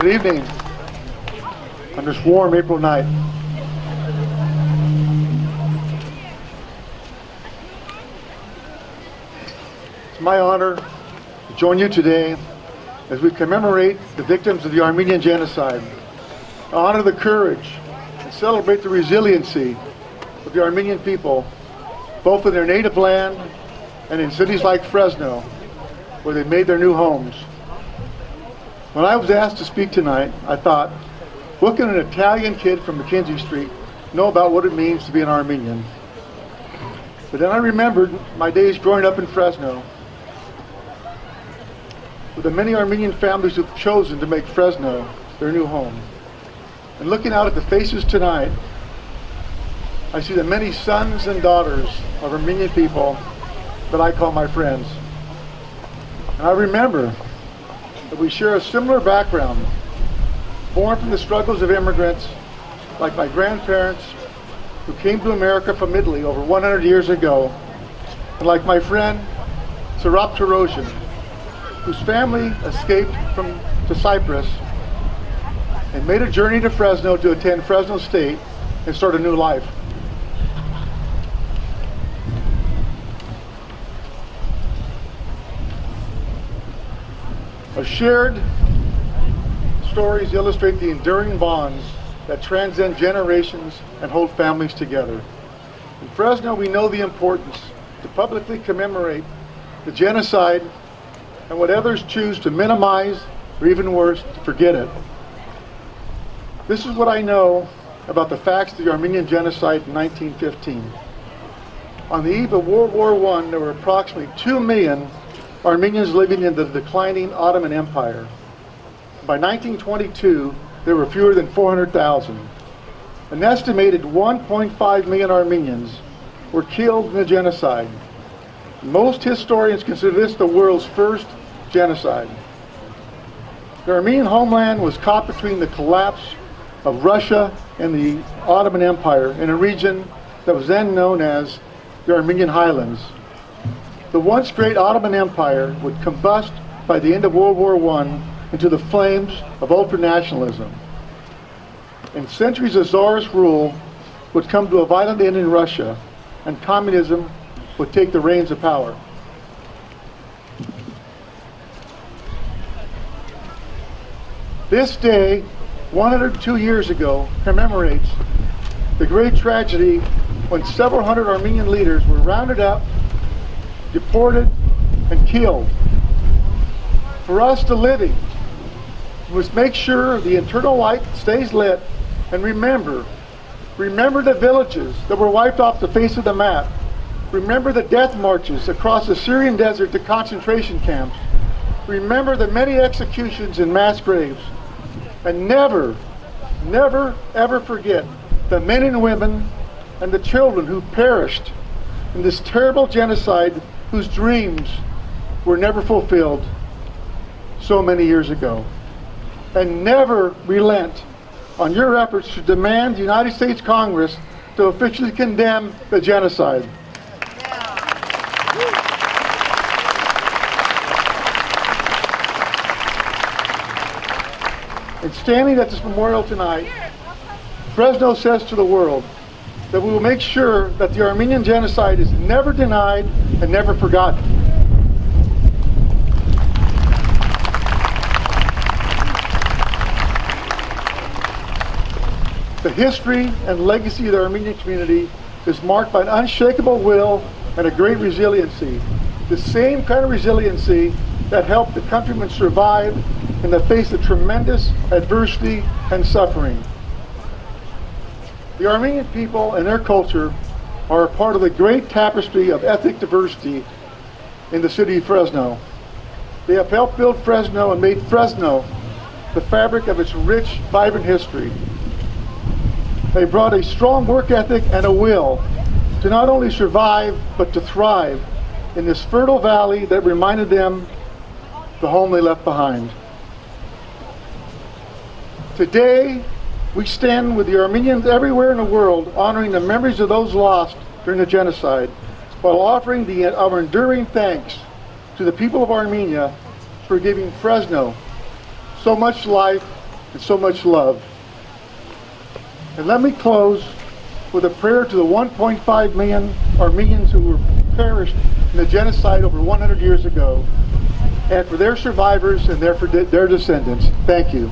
Good evening on this warm April night. It's my honor to join you today as we commemorate the victims of the Armenian Genocide, honor the courage, and celebrate the resiliency of the Armenian people, both in their native land and in cities like Fresno, where they made their new homes. When I was asked to speak tonight, I thought, what can an Italian kid from McKenzie Street know about what it means to be an Armenian? But then I remembered my days growing up in Fresno, with the many Armenian families who've chosen to make Fresno their new home. And looking out at the faces tonight, I see the many sons and daughters of Armenian people that I call my friends. And I remember that we share a similar background, born from the struggles of immigrants like my grandparents who came to America from Italy over 100 years ago, and like my friend Sarab Tarosian, whose family escaped to Cyprus and made a journey to Fresno to attend Fresno State and start a new life. Our shared stories illustrate the enduring bonds that transcend generations and hold families together. In Fresno, we know the importance to publicly commemorate the genocide and what others choose to minimize, or even worse, to forget it. This is what I know about the facts of the Armenian Genocide in 1915. On the eve of World War I, there were approximately 2 million Armenians living in the declining Ottoman Empire. By 1922, there were fewer than 400,000. An estimated 1.5 million Armenians were killed in the genocide. Most historians consider this the world's first genocide. The Armenian homeland was caught between the collapse of Russia and the Ottoman Empire in a region that was then known as the Armenian Highlands. The once great Ottoman Empire would combust by the end of World War I into the flames of ultranationalism. And centuries of czarist rule would come to a violent end in Russia, and communism would take the reins of power. This day, 102 years ago, commemorates the great tragedy when several hundred Armenian leaders were rounded up, deported, and killed. For us, the living, we must make sure the internal light stays lit, and remember the villages that were wiped off the face of the map. Remember the death marches across the Syrian desert to concentration camps. Remember the many executions in mass graves. And never, ever forget the men and women and the children who perished in this terrible genocide, whose dreams were never fulfilled so many years ago. And never relent on your efforts to demand the United States Congress to officially condemn the genocide. And standing at this memorial tonight, Fresno says to the world that we will make sure that the Armenian Genocide is never denied and never forgotten. The history and legacy of the Armenian community is marked by an unshakable will and a great resiliency. The same kind of resiliency that helped the countrymen survive in the face of tremendous adversity and suffering. The Armenian people and their culture are a part of the great tapestry of ethnic diversity in the city of Fresno. They have helped build Fresno and made Fresno the fabric of its rich, vibrant history. They brought a strong work ethic and a will to not only survive, but to thrive in this fertile valley that reminded them the home they left behind. Today, we stand with the Armenians everywhere in the world, honoring the memories of those lost during the genocide, while offering our enduring thanks to the people of Armenia for giving Fresno so much life and so much love. And let me close with a prayer to the 1.5 million Armenians who were perished in the genocide over 100 years ago, and for their survivors and their descendants. Thank you.